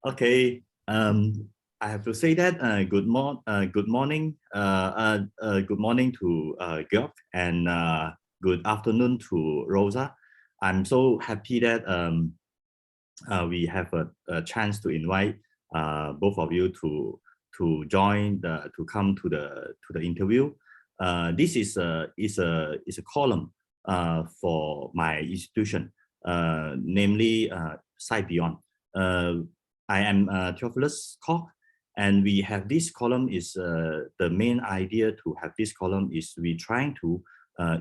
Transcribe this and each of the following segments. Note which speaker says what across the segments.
Speaker 1: Okay. I have to say that good morning, good morning to Georg, and good afternoon to Rosa. I'm so happy that we have a chance to invite both of you to come to the interview. This is a column for my institution, namely Site Beyond. I am Theophilus Koch, and we have this column is the main idea to have this column is we trying to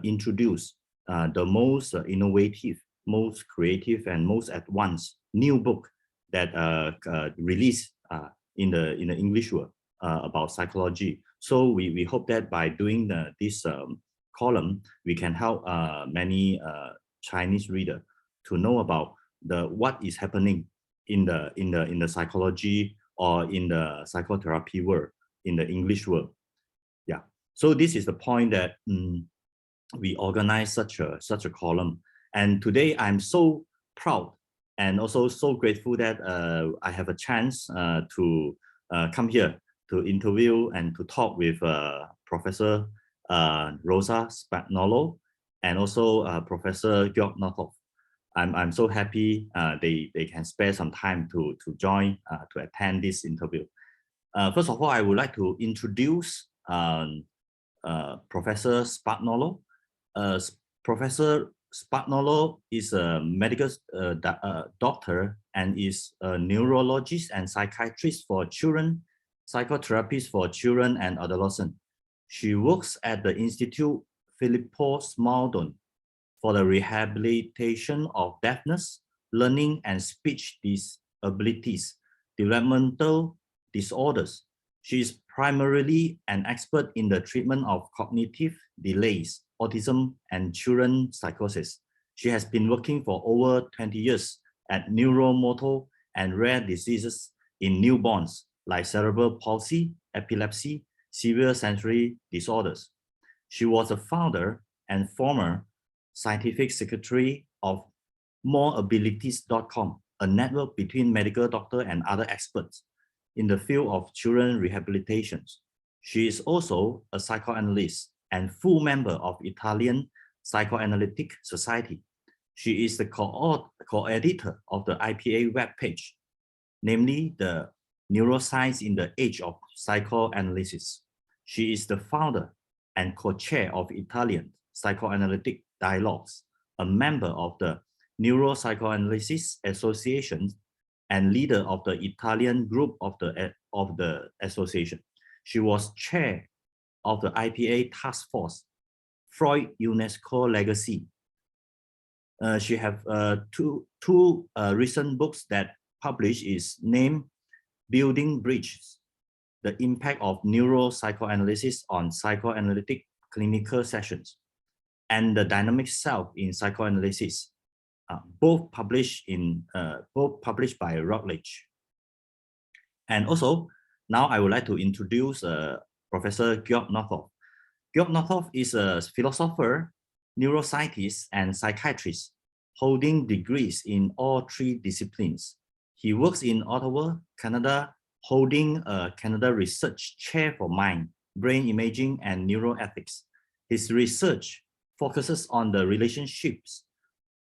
Speaker 1: introduce the most innovative, most creative, and most advanced new book that released in the English world about psychology. So we hope that by doing this column, we can help many Chinese reader to know about what is happening in the psychology or in the psychotherapy world, in the English world. Yeah. So this is the point that we organize such a column. And today I'm so proud and also so grateful that I have a chance to come here to interview and to talk with Professor Rosa Spagnolo and also Professor Georg Nothoff. I'm so happy they can spare some time to join to attend this interview. First of all, I would like to introduce Professor Spagnolo. Professor Spagnolo is a medical doctor and is a neurologist and psychiatrist for children, psychotherapist for children and adolescents. She works at the Institute Filippo Smaldon for the rehabilitation of deafness, learning and speech disabilities, developmental disorders. She is primarily an expert in the treatment of cognitive delays, autism, and children psychosis. She has been working for over 20 years at neuromotor and rare diseases in newborns like cerebral palsy, epilepsy, severe sensory disorders. She was a founder and former scientific secretary of moreabilities.com, a network between medical doctors and other experts in the field of children rehabilitation. She is also a psychoanalyst and full member of Italian Psychoanalytic Society. She is the co-editor of the IPA webpage, namely the Neuroscience in the Age of Psychoanalysis. She is the founder and co-chair of Italian Psychoanalytic Dialogues, a member of the Neuropsychoanalysis Association and leader of the Italian group of the association. She was chair of the IPA task force, Freud UNESCO Legacy. She have two recent books that published is named Building Bridges, the impact of neuropsychoanalysis on psychoanalytic clinical sessions, and the dynamic self in psychoanalysis, both published by Routledge. And also, now I would like to introduce Professor Georg Nothoff. Georg Nothoff is a philosopher, neuroscientist, and psychiatrist, holding degrees in all three disciplines. He works in Ottawa, Canada, holding a Canada Research Chair for Mind, Brain Imaging, and Neuroethics. His research focuses on the relationships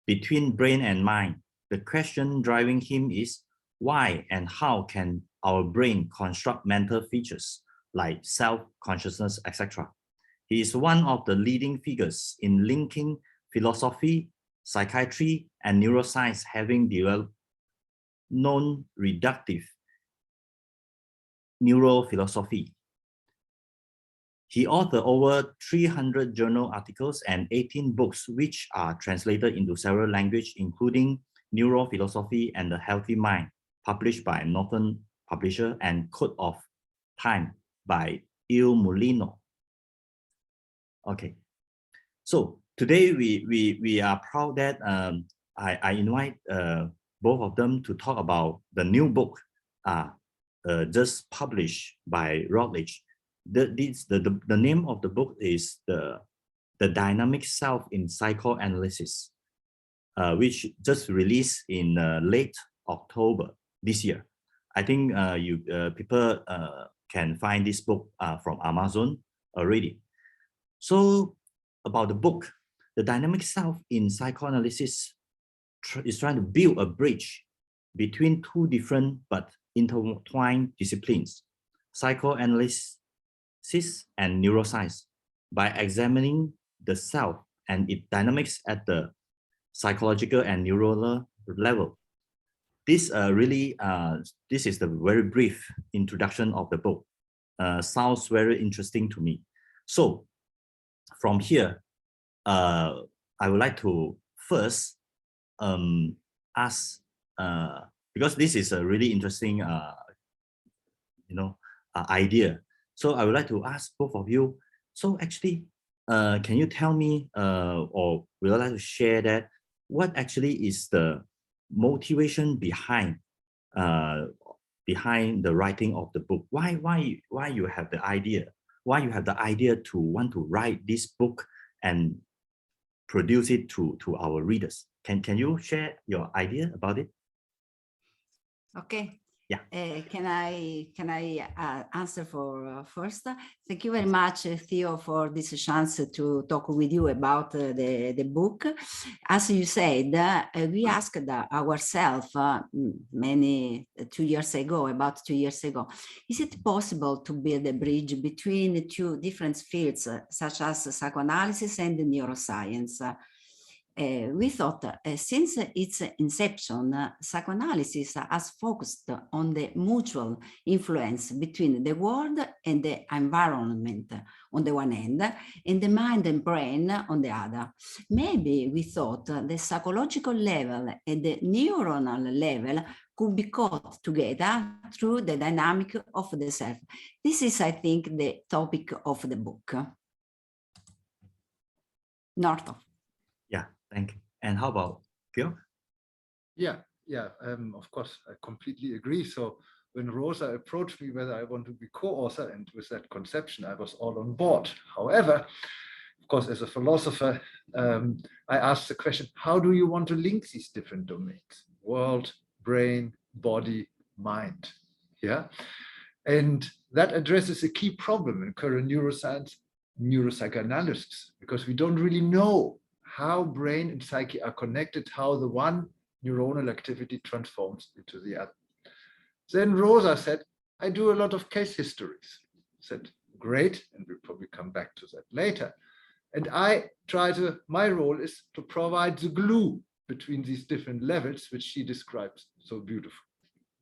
Speaker 1: between brain and mind. The question driving him is why and how can our brain construct mental features like self-consciousness, etc. He is one of the leading figures in linking philosophy, psychiatry, and neuroscience, having developed non-reductive neurophilosophy. He authored over 300 journal articles and 18 books, which are translated into several languages, including Neurophilosophy and the Healthy Mind, published by Northern Publisher, and Code of Time by Il Mulino. Okay, so today we are proud that I invite both of them to talk about the new book just published by Routledge. The name of the book is the Dynamic Self in Psychoanalysis, which just released in late October this year. I think people can find this book from Amazon already. So about the book, the dynamic self in psychoanalysis is trying to build a bridge between two different but intertwined disciplines, psychoanalysis and neuroscience, by examining the self and its dynamics at the psychological and neural level. This this is the very brief introduction of the book. Sounds very interesting to me. So from here, I would like to first ask, because this is a really interesting idea. So I would like to ask both of you. So actually, can you tell me, or would you like to share that what actually is the motivation behind the writing of the book? Why you have the idea? Why you have the idea to want to write this book and produce it to our readers? Can you share your idea about it?
Speaker 2: Okay.
Speaker 1: Yeah.
Speaker 2: Can I answer for first? Thank you very much, Theo, for this chance to talk with you about the book. As you said, we asked ourselves about 2 years ago, is it possible to build a bridge between two different fields, such as psychoanalysis and neuroscience? We thought since its inception, psychoanalysis has focused on the mutual influence between the world and the environment on the one hand, and the mind and brain on the other. Maybe we thought the psychological level and the neuronal level could be caught together through the dynamic of the self. This is, I think, the topic of the book. Norton.
Speaker 1: Yeah, thank you. And how about Georg?
Speaker 3: Yeah, of course, I completely agree. So when Rosa approached me whether I want to be co-author, and with that conception, I was all on board. However, of course, as a philosopher, I asked the question, how do you want to link these different domains? World, brain, body, mind. Yeah. And that addresses a key problem in current neuroscience, neuropsychoanalysis, because we don't really know how brain and psyche are connected, how the one neuronal activity transforms into the other. Then Rosa said, I do a lot of case histories. I said, great, and we'll probably come back to that later. And my role is to provide the glue between these different levels, which she describes so beautifully.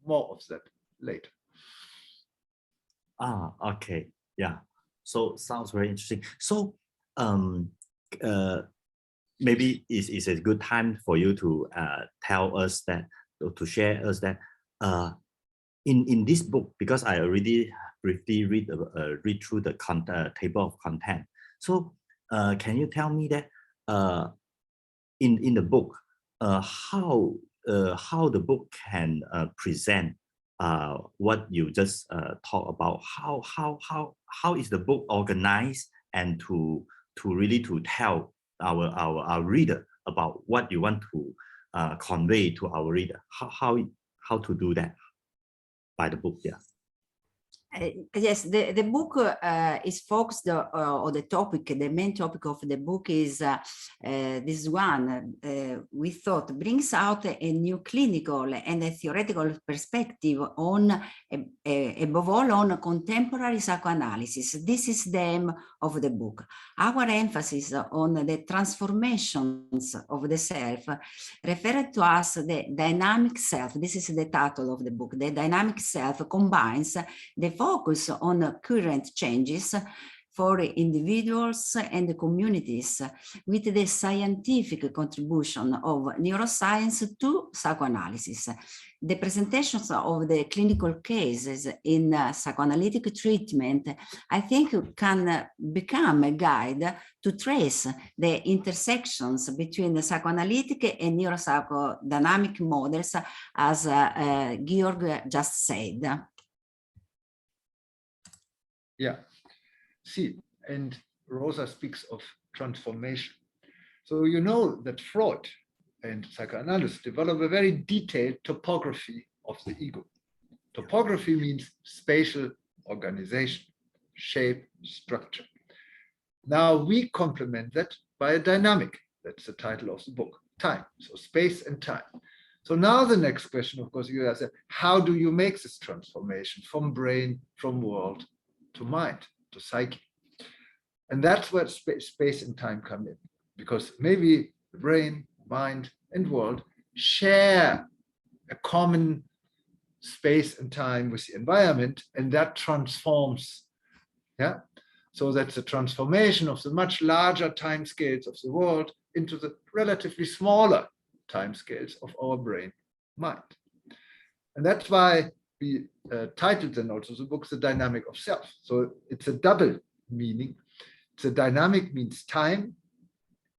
Speaker 3: More of that later.
Speaker 1: Okay, yeah. So sounds very interesting. So maybe it's a good time for you to tell us that, to share us that in this book, because I already briefly read through the table of content. So can you tell me that in the book, how the book can present what you just talked about? How is the book organized, and to really to tell our reader about what you want to convey to our reader? How to do that by the book? Yeah.
Speaker 2: Yes, the book is focused on the topic. The main topic of the book is this one. We thought brings out a new clinical and a theoretical perspective on, above all, on contemporary psychoanalysis. This is the aim of the book. Our emphasis on the transformations of the self referred to as the dynamic self. This is the title of the book. The dynamic self combines the focus on current changes for individuals and communities with the scientific contribution of neuroscience to psychoanalysis. The presentations of the clinical cases in psychoanalytic treatment, I think, can become a guide to trace the intersections between the psychoanalytic and neuropsychodynamic models, as Georg just said.
Speaker 3: Yeah, see, and Rosa speaks of transformation. So you know that Freud and psychoanalysts develop a very detailed topography of the ego. Topography means spatial organization, shape, structure. Now we complement that by a dynamic. That's the title of the book, time. So space and time. So now the next question, of course, you ask, how do you make this transformation from brain, from world to mind, to psyche? And that's where space and time come in, because maybe the brain, mind, and world share a common space and time with the environment, and that transforms. Yeah. So that's a transformation of the much larger time scales of the world into the relatively smaller time scales of our brain, mind. And that's why we titled then also the book, The Dynamic of Self. So it's a double meaning. The dynamic means time,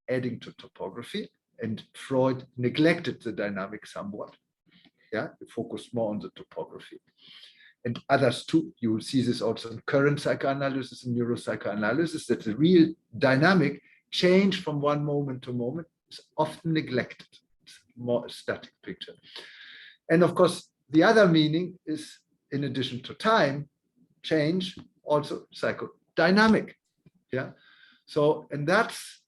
Speaker 3: adding to topography, and Freud neglected the dynamic somewhat. Yeah, he focused more on the topography. And others too, you will see this also in current psychoanalysis and neuropsychoanalysis, that the real dynamic change from one moment to moment is often neglected. It's more a static picture. And of course, the other meaning is, in addition to time, change, also psychodynamic. Yeah. So, and that's,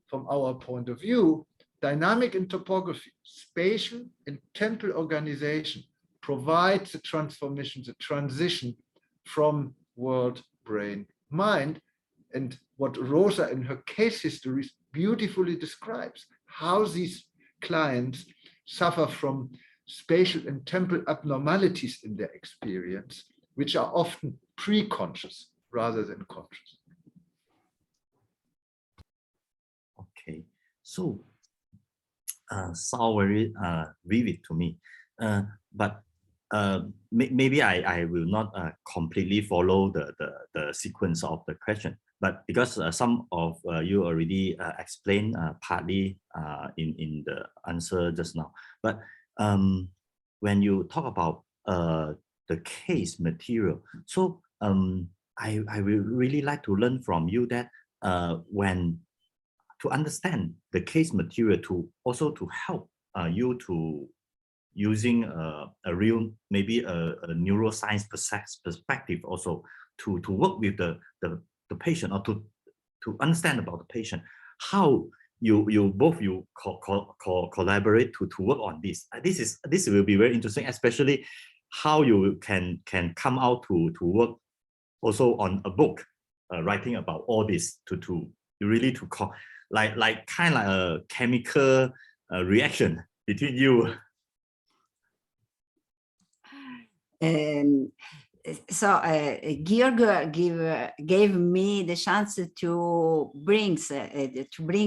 Speaker 3: from our point of view, dynamic in topography, spatial and temporal organization provides the transformation, the transition from world, brain, mind. And what Rosa in her case histories beautifully describes, how these clients suffer from spatial and temporal abnormalities in their experience, which are often pre-conscious rather than conscious.
Speaker 1: Okay, so sound very vivid to me, but maybe I will not completely follow the sequence of the question, but because some of you already explained partly in the answer just now, but when you talk about the case material, so I will really like to learn from you that when to understand the case material, to also to help you to using a real, maybe a neuroscience perspective also to work with the patient, or to understand about the patient, how you both collaborate to work on this. This will be very interesting, especially how you can come out to work also on a book writing about all this, to really to call like kind of like a chemical reaction between you.
Speaker 2: So Georg gave me the chance to bring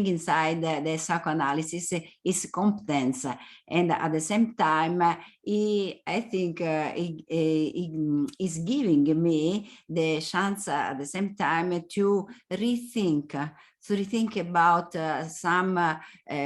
Speaker 2: inside the psychoanalysis his competence, and at the same time, he is giving me the chance at the same time to rethink about some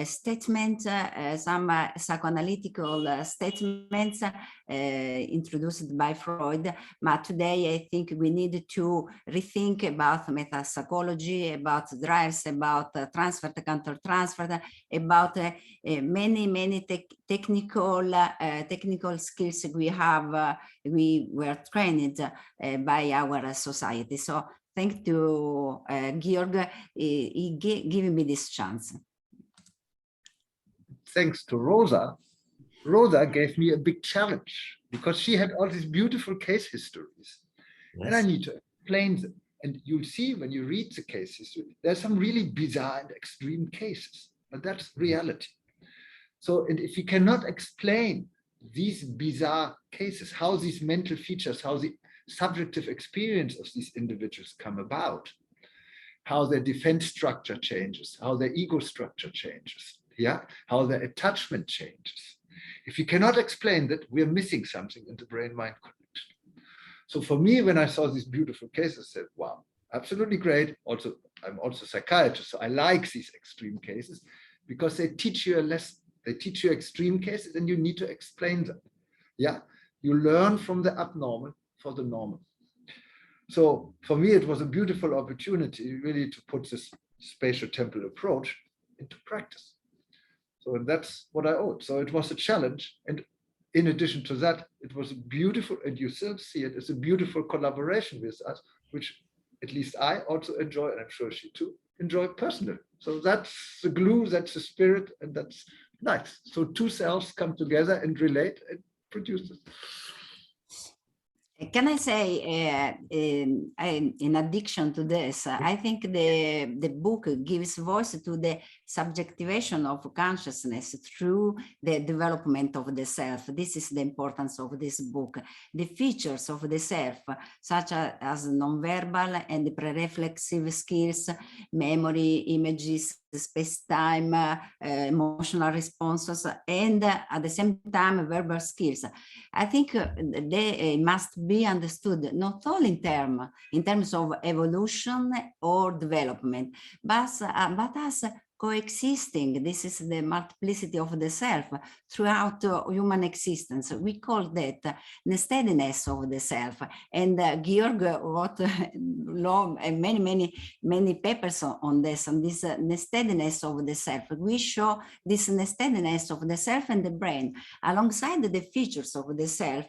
Speaker 2: statements, some psychoanalytical statements introduced by Freud. But today I think we need to rethink about metapsychology, about drives, about transfer, counter-transfer, about many technical skills we have, we were trained by our society. So thanks to Georg, he gave me this chance.
Speaker 3: Thanks to Rosa. Rosa gave me a big challenge because she had all these beautiful case histories. Yes. And I need to explain them. And you'll see when you read the case history, there's some really bizarre and extreme cases, but that's reality. So, and if you cannot explain these bizarre cases, how these mental features, how the subjective experience of these individuals come about, how their defense structure changes, how their ego structure changes, yeah, how their attachment changes. If you cannot explain that, we're missing something in the brain-mind connection. So for me, when I saw these beautiful cases, I said, wow, absolutely great. Also, I'm also a psychiatrist, so I like these extreme cases because they teach you a lesson. They teach you extreme cases and you need to explain them. Yeah, you learn from the abnormal for the normal. So for me, it was a beautiful opportunity really to put this spatial temporal approach into practice. So that's what I owed. So it was a challenge. And in addition to that, it was beautiful, and you still see it as a beautiful collaboration with us, which at least I also enjoy, and I'm sure she too enjoy personally. So that's the glue, that's the spirit, and that's nice. So two selves come together and relate and produce this.
Speaker 2: Can I say, in addition to this, I think the book gives voice to the subjectivation of consciousness through the development of the self. This is the importance of this book. The features of the self, such as nonverbal and pre-reflexive skills, memory, images, space-time, emotional responses, and at the same time, verbal skills. I think they must be understood not only in terms of evolution or development, but as coexisting. This is the multiplicity of the self throughout human existence. We call that the steadiness of the self. And Georg wrote many papers on this steadiness of the self. We show this steadiness of the self and the brain alongside the features of the self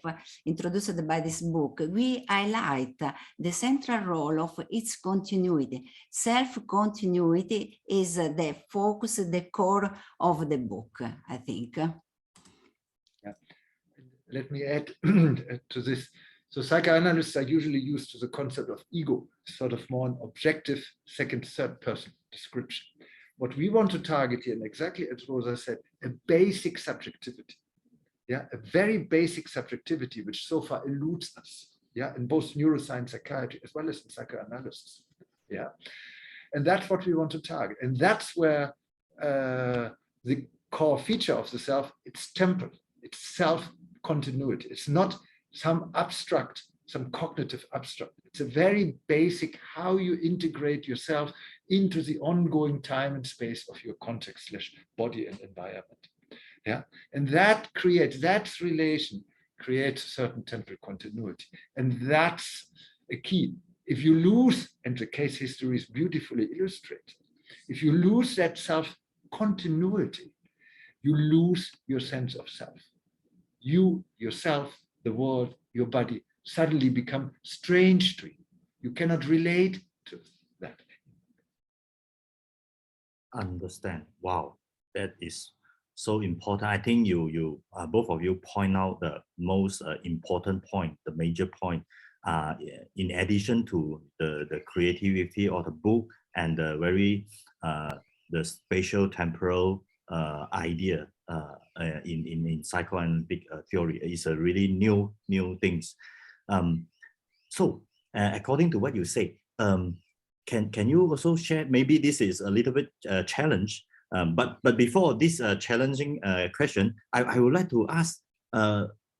Speaker 2: introduced by this book. We highlight the central role of its continuity. Self-continuity is the focus, the core of the book, I think.
Speaker 3: Yeah. Let me add to this. So psychoanalysts are usually used to the concept of ego, sort of more an objective second, third person description. What we want to target here, and exactly as Rosa said, a basic subjectivity. Yeah, a very basic subjectivity, which so far eludes us. Yeah, in both neuroscience, psychiatry, as well as in psychoanalysis. Yeah. And that's what we want to target. And that's where the core feature of the self, it's temporal, it's self-continuity. It's not some abstract, some cognitive abstract. It's a very basic how you integrate yourself into the ongoing time and space of your context / body and environment. Yeah. And that creates, that relation creates a certain temporal continuity. And that's a key. If you lose, and the case history is beautifully illustrated, if you lose that self-continuity, you lose your sense of self. You, yourself, the world, your body suddenly become strange to you. You cannot relate to that.
Speaker 1: Understand. Wow, that is so important. I think you both of you point out the most important point, the major point. In addition to the creativity of the book and the very the spatial temporal idea in psychoanalytic theory is a really new things. So according to what you say, can you also share? Maybe this is a little bit challenge, but before this challenging question, I would like to ask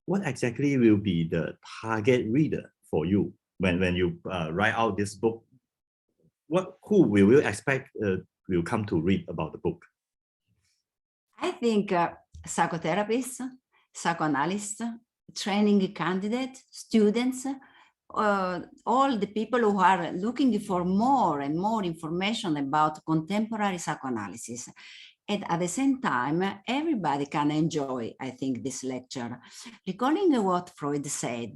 Speaker 1: what exactly will be the target reader for you when you write out this book? Who will you expect will come to read about the book?
Speaker 2: I think psychotherapists, psychoanalysts, training candidates, students, all the people who are looking for more and more information about contemporary psychoanalysis. And at the same time, everybody can enjoy, I think, this lecture. Recalling what Freud said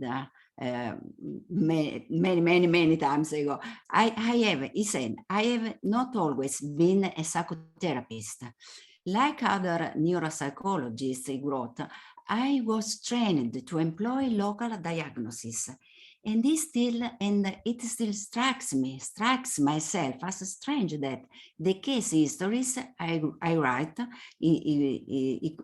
Speaker 2: many times ago, he said, I have not always been a psychotherapist. Like other neuropsychologists, he wrote, I was trained to employ local diagnosis. And it still strikes myself as strange that the case histories I write,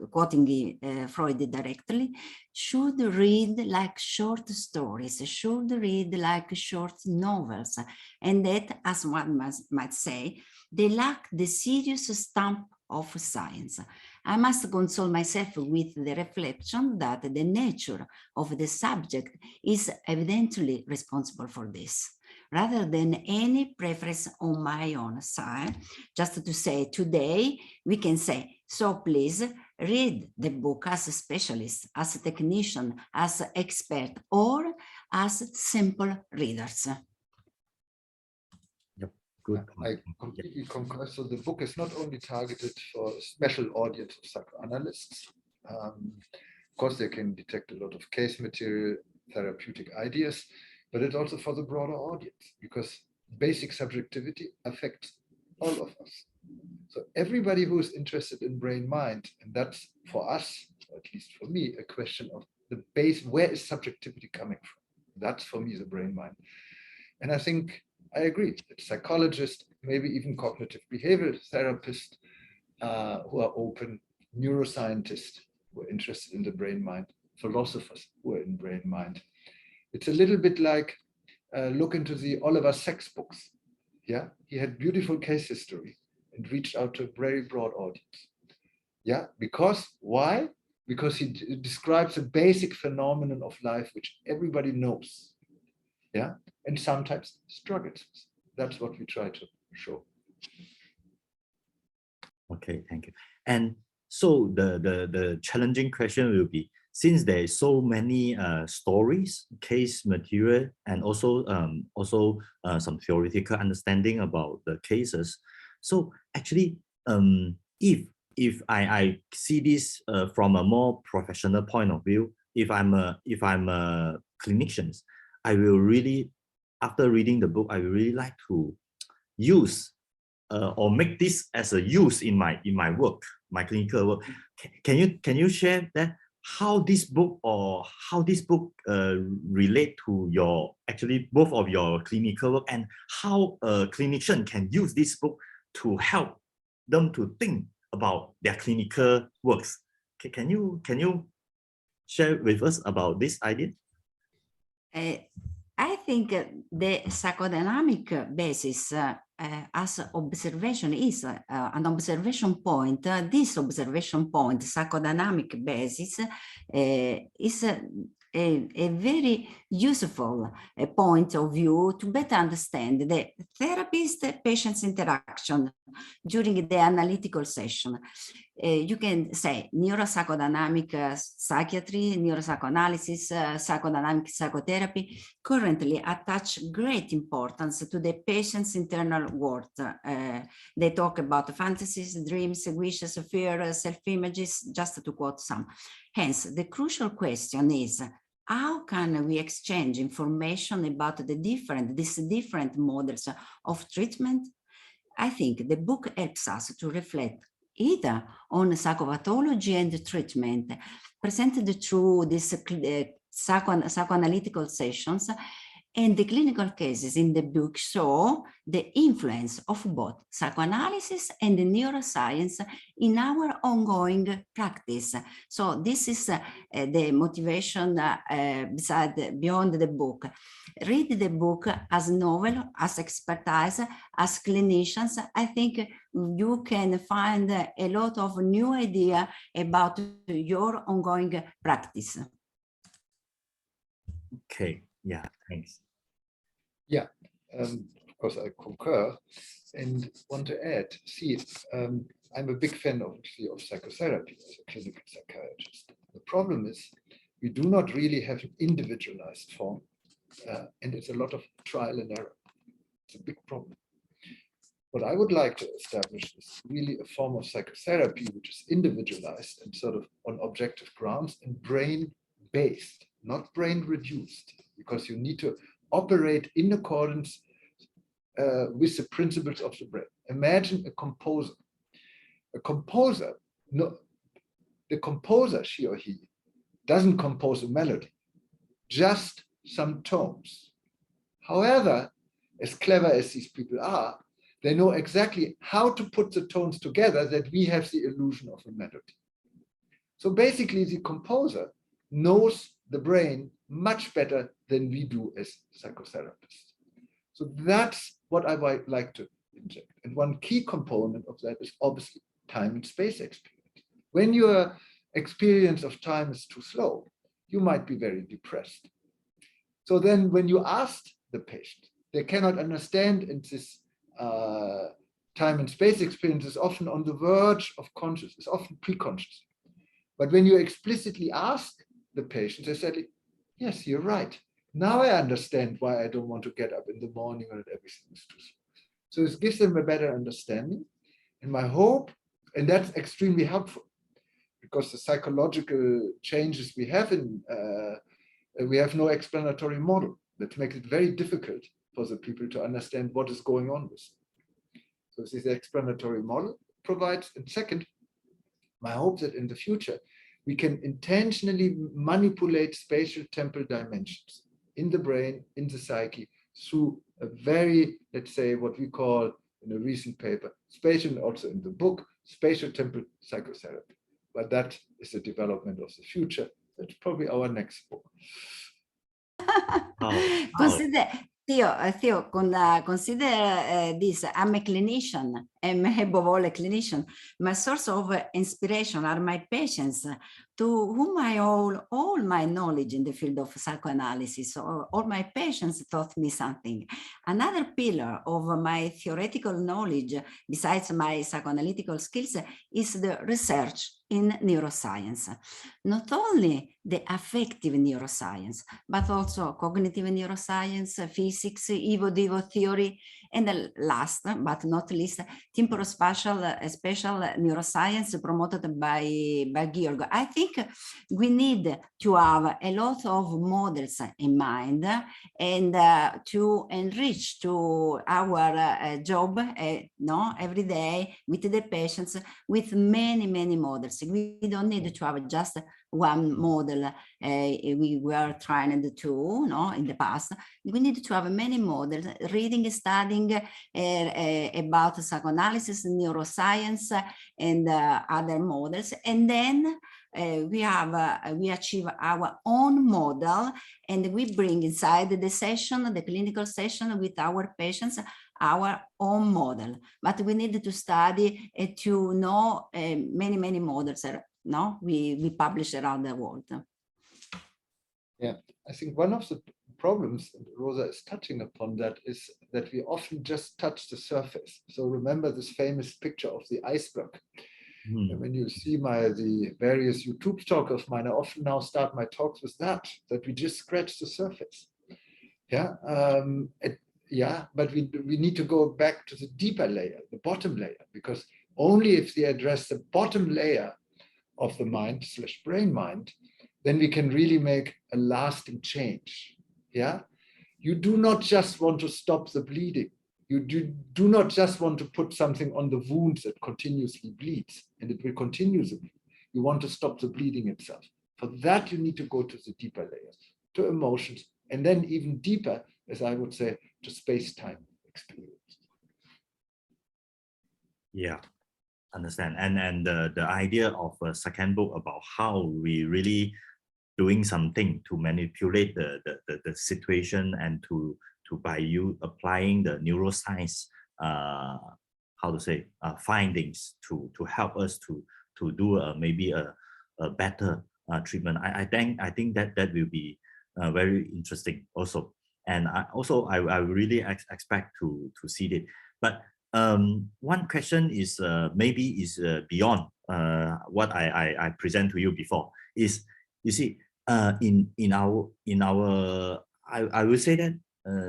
Speaker 2: quoting Freud directly, should read like short stories, should read like short novels, and that, as one might say, they lack the serious stamp of science. I must console myself with the reflection that the nature of the subject is evidently responsible for this, rather than any preference on my own side. Just to say, today we can say, so please read the book as a specialist, as a technician, as an expert, or as simple readers.
Speaker 1: Good.
Speaker 3: I completely concur. So the book is not only targeted for a special audience of psychoanalysts, Of course, they can detect a lot of case material, therapeutic ideas, but it's also for the broader audience, because basic subjectivity affects all of us. So everybody who is interested in brain-mind, and that's for us, or at least for me, a question of the base, where is subjectivity coming from? That's for me the brain-mind. And I think I agree that psychologists, maybe even cognitive behavioral therapists who are open, neuroscientists who are interested in the brain-mind, philosophers who are in brain-mind. It's a little bit like look into the Oliver Sacks books. Yeah, he had beautiful case history and reached out to a very broad audience. Yeah, because why? Because he describes a basic phenomenon of life which everybody knows. Yeah, and sometimes struggles. That's what we try to show.
Speaker 1: Okay, thank you. And so the challenging question will be, since there is so many stories, case material, and also some theoretical understanding about the cases. So actually, if I see this from a more professional point of view, if I'm a clinician, I will really, after reading the book, I will really like to use or make this as a use in my work, my clinical work. Can you share that how this book relate to your actually both of your clinical work, and how a clinician can use this book to help them to think about their clinical works? Can you share with us about this idea?
Speaker 2: I think the psychodynamic basis as observation is an observation point. This observation point, psychodynamic basis, is a very useful point of view to better understand the therapist-patient's interaction during the analytical session. You can say neuropsychodynamic psychiatry, neuropsychoanalysis, psychodynamic psychotherapy currently attach great importance to the patient's internal world. They talk about fantasies, dreams, wishes, fear, self-images, just to quote some. Hence, the crucial question is, how can we exchange information about these different models of treatment? I think the book helps us to reflect either on psychopathology and treatment presented through these psychoanalytical sessions, and the clinical cases in the book show the influence of both psychoanalysis and neuroscience in our ongoing practice. So this is the motivation beyond the book. Read the book as novel, as expertise, as clinicians. I think you can find a lot of new ideas about your ongoing practice.
Speaker 1: Okay, yeah, thanks.
Speaker 3: Yeah, of course I concur and want to add, see, I'm a big fan of psychotherapy as a clinical psychiatrist. The problem is we do not really have an individualized form, and it's a lot of trial and error. It's a big problem. What I would like to establish is really a form of psychotherapy which is individualized and sort of on objective grounds and brain-based, not brain-reduced, because you need to operate in accordance with the principles of the brain. Imagine a composer. A composer, no, the composer, she or he, doesn't compose a melody, just some tones. However, as clever as these people are, they know exactly how to put the tones together that we have the illusion of a melody. So basically, the composer knows the brain much better than we do as psychotherapists. So that's what I might like to inject. And one key component of that is obviously time and space experience. When your experience of time is too slow, you might be very depressed. So then when you ask the patient, they cannot understand, and this time and space experience is often on the verge of conscious, it's often pre-conscious. But when you explicitly ask the patient, they said, yes, you're right. Now I understand why I don't want to get up in the morning when everything is too slow. So it gives them a better understanding. And my hope, and that's extremely helpful, because the psychological changes we have we have no explanatory model. That makes it very difficult for the people to understand what is going on with them. So this explanatory model provides. And second, my hope that in the future, we can intentionally manipulate spatial temporal dimensions in the brain, in the psyche, through a very, let's say, what we call in a recent paper, spatial, and also in the book, spatial temporal psychotherapy. But that is the development of the future. That's probably our next book.
Speaker 2: Consider, Theo, consider this. I'm a clinician, and above all a clinician. My source of inspiration are my patients, to whom I owe all my knowledge in the field of psychoanalysis. All my patients taught me something. Another pillar of my theoretical knowledge, besides my psychoanalytical skills, is the research in neuroscience. Not only the affective neuroscience, but also cognitive neuroscience, physics, Evo-Devo theory, and the last but not least, temporospatial spatial neuroscience promoted by Georg. I think we need to have a lot of models in mind and to enrich to our job every day with the patients with many models. We don't need to have just one model we were trying to do in the past. We need to have many models, reading, studying about psychoanalysis, neuroscience, and other models. And then we achieve our own model, and we bring inside the session, the clinical session with our patients, our own model. But we need to study to know many models. We publish around the world.
Speaker 3: Yeah, I think one of the problems, Rosa is touching upon that, is that we often just touch the surface. So remember this famous picture of the iceberg. And when you see the various YouTube talks of mine, I often now start my talks with that we just scratch the surface. Yeah, but we need to go back to the deeper layer, the bottom layer, because only if we address the bottom layer of the mind/brain mind, then we can really make a lasting change. Yeah, you do not just want to stop the bleeding. You do not just want to put something on the wound that continuously bleeds and it will continue the bleed. You want to stop the bleeding itself. For that, you need to go to the deeper layers, to emotions, and then even deeper, as I would say, to space-time experience.
Speaker 1: Yeah, understand. And the idea of a second book about how we really doing something to manipulate the situation and to by you applying the neuroscience findings to help us to do maybe a better treatment. I think that will be very interesting also. And I really expect to see it. But one question is maybe beyond what I present to you before. Is, you see, in our I will say that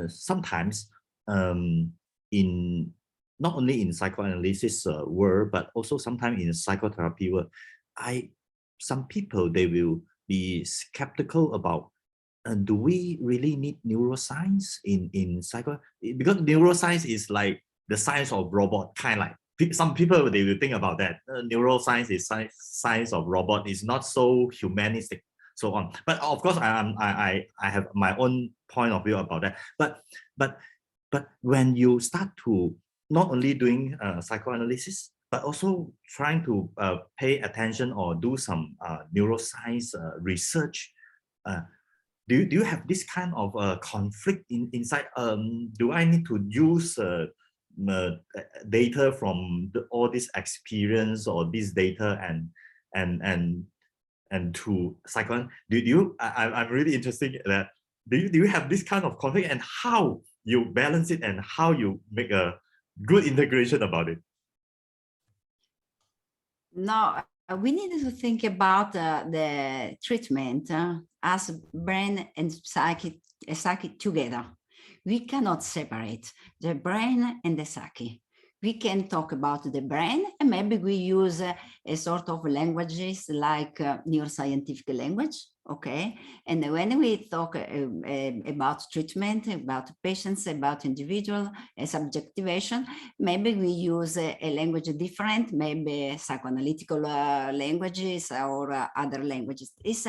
Speaker 1: sometimes in not only in psychoanalysis world, but also sometimes in psychotherapy world, some people, they will be skeptical about do we really need neuroscience in psycho, because neuroscience is like the science of robot, kind of like some people, they will think about that neuroscience is science of robot, is not so humanistic, so on. But of course, I have my own point of view about that. But when you start to not only doing psychoanalysis, but also trying to pay attention or do some neuroscience research, do you have this kind of conflict inside? Do I need to use data from all this experience or this data and to psychoanalysis? I'm really interested in that. Do you have this kind of conflict, and how you balance it and how you make a good integration about it?
Speaker 2: No, we need to think about the treatment as brain and psyche together. We cannot separate the brain and the psyche. we can talk about the brain, and maybe we use a sort of languages like neuroscientific language, okay? And when we talk about treatment, about patients, about individual subjectivation, maybe we use a language different, maybe psychoanalytical languages or other languages. It's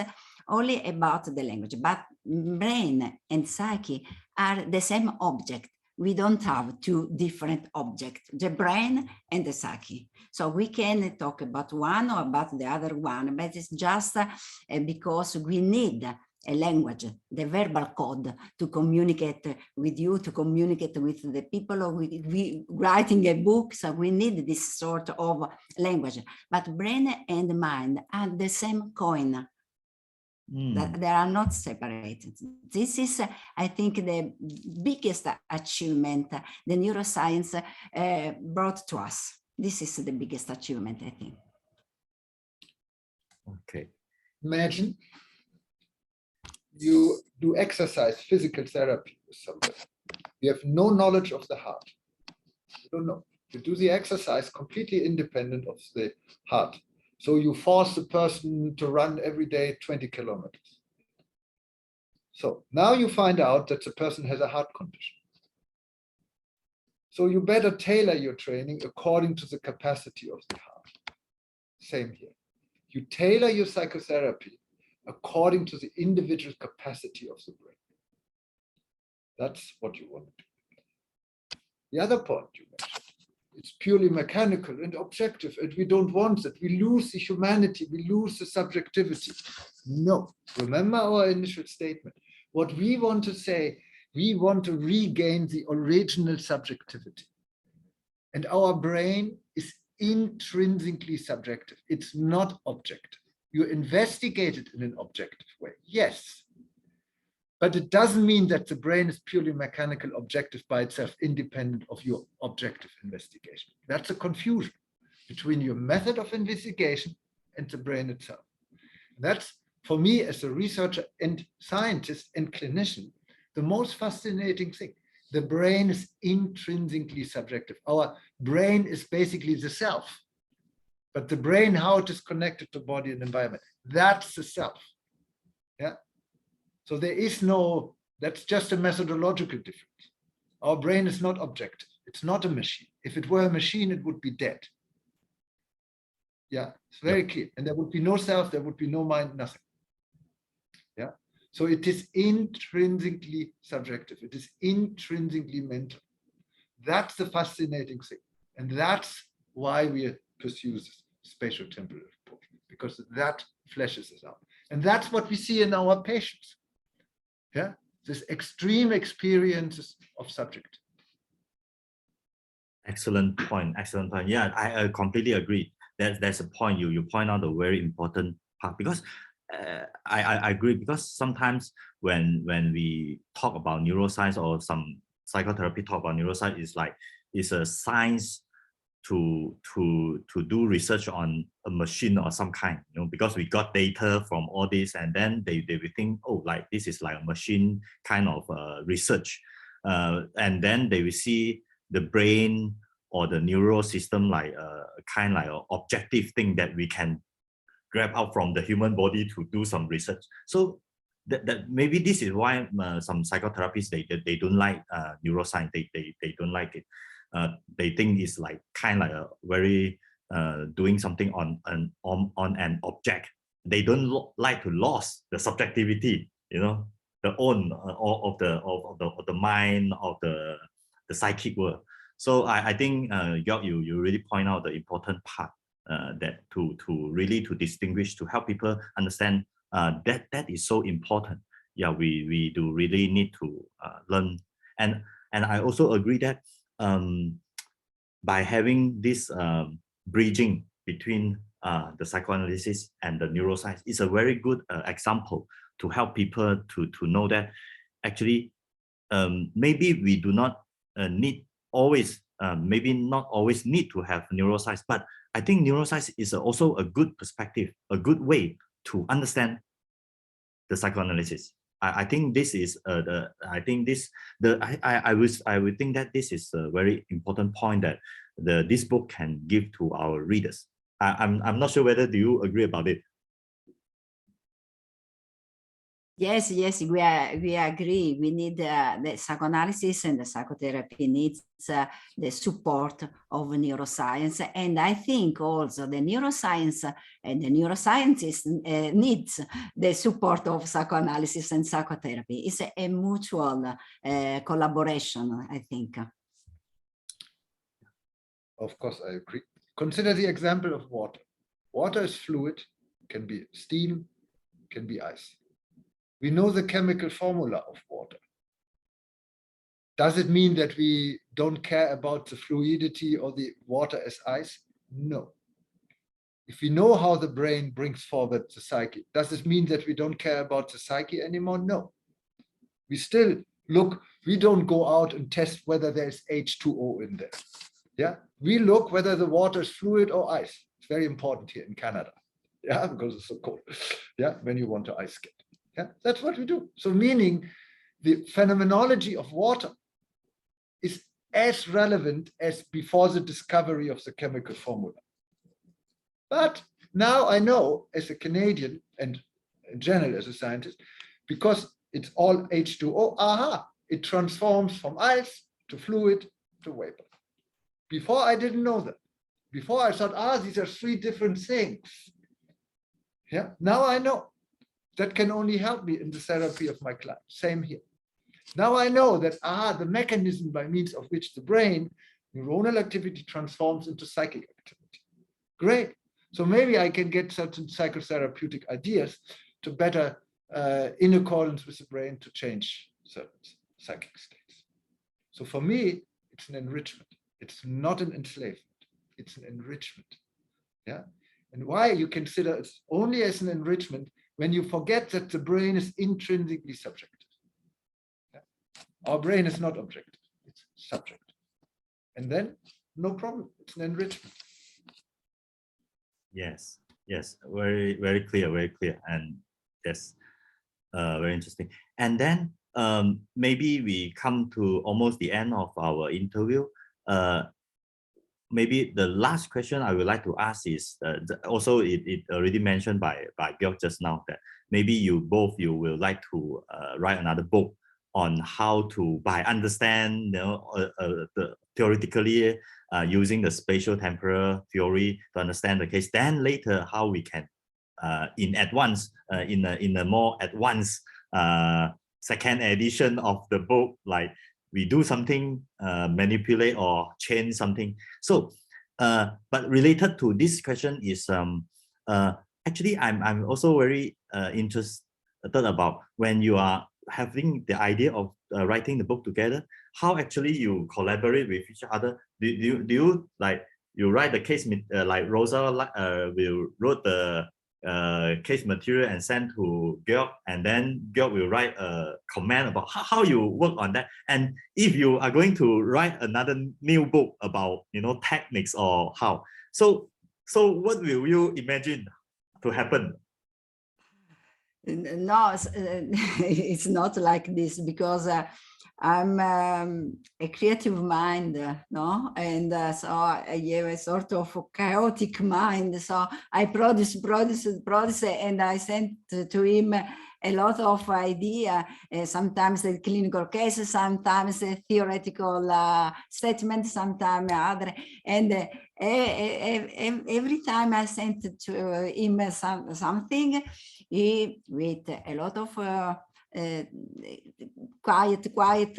Speaker 2: only about the language, but brain and psyche are the same object. We don't have two different objects, the brain and the psyche. So we can talk about one or about the other one, but it's just because we need a language, the verbal code, to communicate with you, to communicate with the people, or we writing a book, so we need this sort of language. But brain and mind are the same coin. That they are not separated. This is, I think, the biggest achievement the neuroscience brought to us. This is the biggest achievement, I think.
Speaker 1: Okay.
Speaker 3: Imagine you do exercise, physical therapy with somebody. You have no knowledge of the heart. You don't know. You do the exercise completely independent of the heart. So you force the person to run every day 20 kilometers. So now you find out that the person has a heart condition. So you better tailor your training according to the capacity of the heart. Same here. You tailor your psychotherapy according to the individual capacity of the brain. That's what you want to do. The other point you mentioned, it's purely mechanical and objective, and we don't want that. We lose the humanity, we lose the subjectivity. No, remember our initial statement. What we want to say, we want to regain the original subjectivity. And our brain is intrinsically subjective. It's not objective. You investigate it in an objective way, yes. But it doesn't mean that the brain is purely mechanical, objective by itself, independent of your objective investigation. That's a confusion between your method of investigation and the brain itself. That's, for me, as a researcher and scientist and clinician, the most fascinating thing. The brain is intrinsically subjective. Our brain is basically the self. But the brain, how it is connected to body and environment, that's the self. Yeah. So there is no, that's just a methodological difference. Our brain is not objective. It's not a machine. If it were a machine, it would be dead. Yeah, it's very clear. And there would be no self, there would be no mind, nothing. Yeah. So it is intrinsically subjective. It is intrinsically mental. That's the fascinating thing. And that's why we pursue this spatial temporal approach, because that fleshes us out. And that's what we see in our patients. Yeah, this extreme experiences of subject.
Speaker 1: Excellent point. Excellent point. Yeah, I completely agree. That's a point you point out, a very important part, because I agree, because sometimes when we talk about neuroscience or some psychotherapy talk about neuroscience, it's a science to do research on a machine or some kind, because we got data from all this, and then they will think, oh, like this is like a machine kind of research, and then they will see the brain or the neural system like a kind of objective thing that we can grab out from the human body to do some research. So that maybe this is why some psychotherapists they don't like neuroscience. They don't like it. They think it's like kind of a very doing something on an object. They don't like to lose the subjectivity, the own of the mind, of the psychic world. So I think you really point out the important part, that to really distinguish, to help people understand that is so important. Yeah, we do really need to learn, and I also agree that by having this bridging between the psychoanalysis and the neuroscience is a very good example to help people to know that actually maybe we do not need always, maybe not always need to have neuroscience, but I think neuroscience is also a good perspective, a good way to understand the psychoanalysis. I think this is I would think that this is a very important point, that this book can give to our readers. I'm not sure whether do you agree about it.
Speaker 2: Yes, we agree. We need the psychoanalysis and the psychotherapy needs the support of neuroscience. And I think also the neuroscience and the neuroscientist needs the support of psychoanalysis and psychotherapy. It's a mutual collaboration, I think.
Speaker 3: Of course, I agree. Consider the example of water. Water is fluid, can be steam, can be ice. We know the chemical formula of water. Does it mean that we don't care about the fluidity or the water as ice? No. If we know how the brain brings forward the psyche, does it mean that we don't care about the psyche anymore? No. We still look, we don't go out and test whether there's H2O in there. Yeah, we look whether the water is fluid or ice. It's very important here in Canada. Yeah, because it's so cold. Yeah, when you want to ice skate. Yeah, that's what we do. So meaning the phenomenology of water is as relevant as before the discovery of the chemical formula. But now I know as a Canadian and in general as a scientist, because it's all H2O, aha, it transforms from ice to fluid to vapor. Before I didn't know that. Before I thought, these are three different things. Yeah, now I know. That can only help me in the therapy of my client. Same here. Now I know that, the mechanism by means of which the brain, neuronal activity transforms into psychic activity. Great. So maybe I can get certain psychotherapeutic ideas to better, in accordance with the brain, to change certain psychic states. So for me, it's an enrichment. It's not an enslavement. It's an enrichment. Yeah. And why you consider it only as an enrichment when you forget that the brain is intrinsically subjective. Yeah. Our brain is not objective, it's subjective. And then no problem, it's an enrichment.
Speaker 1: Yes, very, very clear, and yes, very interesting. And then maybe we come to almost the end of our interview. Maybe the last question I would like to ask is also it already mentioned by Georg just now that maybe you will like to write another book on how to understand the theoretically using the spatial temporal theory to understand the case. Then later how we can in a more advanced second edition of the book, like we do something, manipulate or change something. So, but related to this question is, actually, I'm also very interested about when you are having the idea of writing the book together, how actually you collaborate with each other. Do you like you write the case like Rosa will wrote the case material and send to Georg, and then Georg will write a comment about how you work on that. And if you are going to write another new book about techniques or how, so what will you imagine to happen?
Speaker 2: No, it's not like this, because I'm a creative mind, no? And so I have a sort of chaotic mind. So I produce, and I send to him a lot of idea, sometimes a clinical case, sometimes a theoretical statement, sometimes other. And every time I sent to him something, he, with a lot of quiet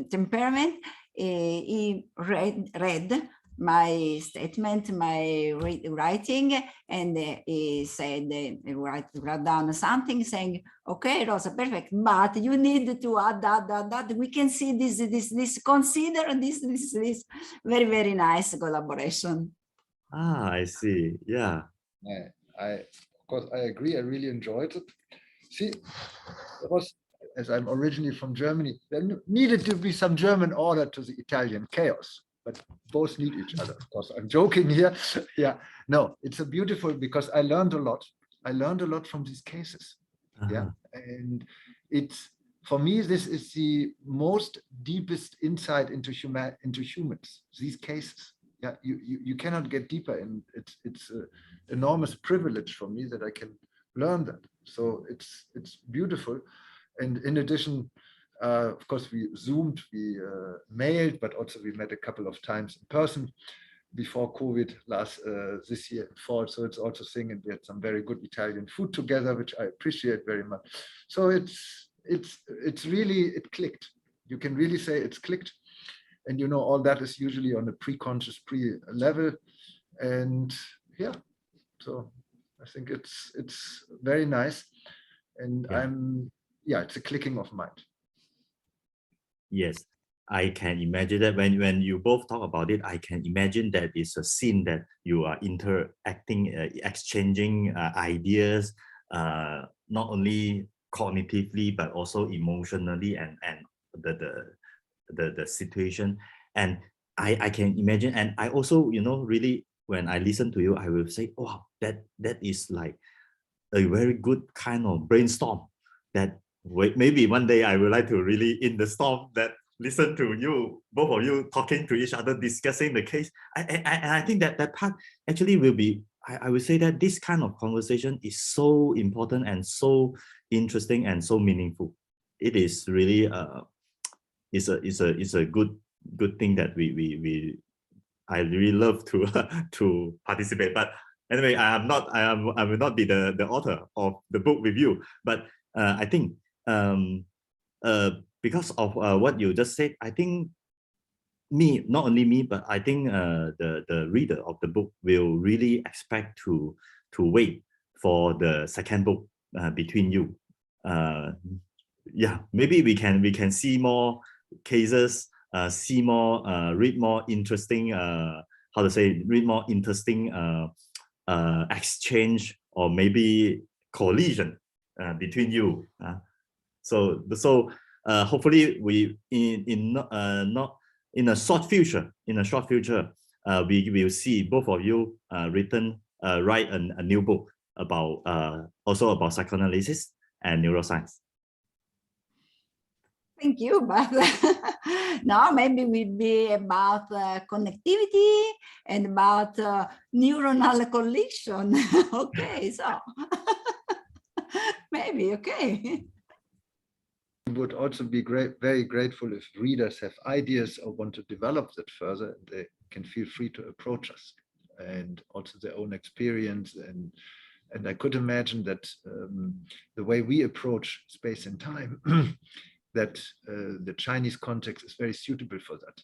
Speaker 2: temperament, he read my statement, my writing, and he said, write down something saying, okay, Rosa, perfect, but you need to add that. We can see this, consider this. Very, very nice collaboration.
Speaker 1: I see. Yeah.
Speaker 3: Of course, I agree. I really enjoyed it. See, it was, as I'm originally from Germany, there needed to be some German order to the Italian chaos, but both need each other. Of course, I'm joking here. Yeah, no, it's a beautiful, because I learned a lot. I learned a lot from these cases. Yeah, and it's for me, this is the most deepest insight into humans, these cases. Yeah, you cannot get deeper, and it's an enormous privilege for me that I can learn that. So it's beautiful. And in addition, of course, we Zoomed, we mailed, but also we met a couple of times in person before COVID this year in fall. So it's also thing, and we had some very good Italian food together, which I appreciate very much. So it's really, it clicked. You can really say it's clicked. And you know, all that is usually on a pre-conscious level. And yeah, so I think it's very nice. And it's a clicking of mind.
Speaker 1: Yes, I can imagine that when you both talk about it, I can imagine that it's a scene that you are interacting, exchanging ideas, not only cognitively but also emotionally, and the situation. And I can imagine, and I also, you know, really, when I listen to you, I will say, wow, that is like a very good kind of brainstorm that maybe one day I would like to really in the storm that listen to you, both of you talking to each other, discussing the case. I think that part actually will be, I would say that this kind of conversation is so important and so interesting and so meaningful. It is really it's a good thing that I really love to to participate. But anyway, I will not be the author of the book with you. But I think because of what you just said, I think not only me, but I think the reader of the book will really expect to wait for the second book between you. Yeah, maybe we can see more cases, see more, read more interesting, read more interesting exchange, or maybe collision between you. So hopefully we not in a short future, we will see both of you write a new book about also about psychoanalysis and neuroscience.
Speaker 2: Thank you, but now maybe will be about connectivity and about neuronal collision. Okay, so maybe, okay.
Speaker 3: Would also be very grateful if readers have ideas or want to develop that further. They can feel free to approach us, and also their own experience. And I could imagine that the way we approach space and time, that the Chinese context is very suitable for that.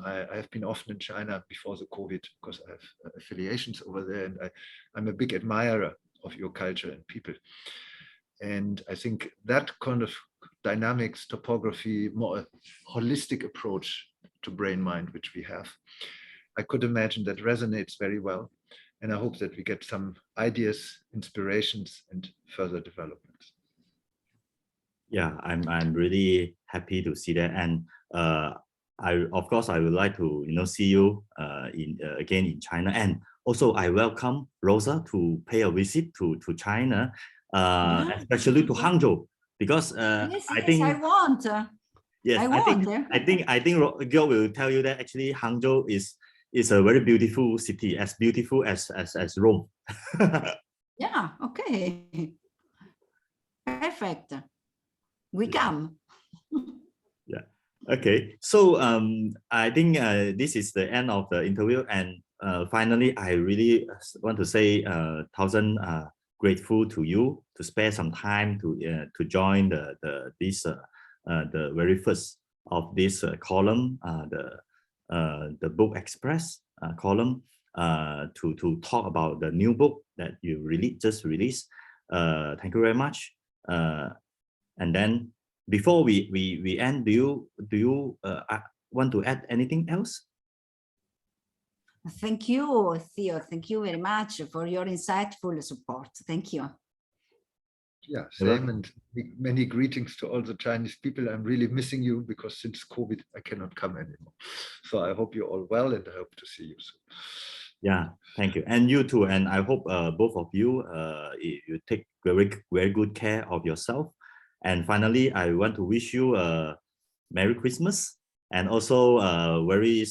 Speaker 3: I have been often in China before the COVID because I have affiliations over there, and I'm a big admirer of your culture and people. And I think that kind of dynamics, topography, more holistic approach to brain-mind, which we have, I could imagine that resonates very well. And I hope that we get some ideas, inspirations, and further developments.
Speaker 1: Yeah, I'm really happy to see that. And of course I would like to see you again in China. And also I welcome Rosa to pay a visit to China, especially to Hangzhou, because
Speaker 2: yes,
Speaker 1: I think
Speaker 2: I want.
Speaker 1: Yes, I think Gyo will tell you that actually Hangzhou is a very beautiful city, as beautiful as Rome.
Speaker 2: Yeah, okay. Perfect. We come.
Speaker 1: Yeah. Okay. So I think this is the end of the interview, and finally, I really want to say thousand grateful to you to spare some time to join the very first of this column, the Book Express column, to talk about the new book that you just released. Thank you very much. And then before we end, do you want to add anything else?
Speaker 2: Thank you, Theo. Thank you very much for your insightful support. Thank you.
Speaker 3: Yeah, same, and many greetings to all the Chinese people. I'm really missing you because since COVID, I cannot come anymore. So I hope you're all well, and I hope to see you soon.
Speaker 1: Yeah, thank you. And you too. And I hope both of you, you take very good care of yourself. And finally, I want to wish you a Merry Christmas and also a very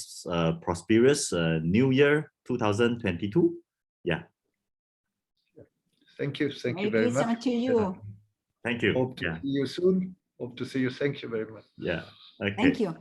Speaker 1: prosperous New Year 2022. Yeah.
Speaker 3: Thank you. Thank
Speaker 2: Merry
Speaker 3: you very
Speaker 2: Christmas
Speaker 3: much.
Speaker 2: to you.
Speaker 1: Thank you.
Speaker 3: Hope to
Speaker 1: Yeah.
Speaker 3: see you soon. Hope to see you. Thank you very much.
Speaker 1: Yeah. Okay.
Speaker 2: Thank you.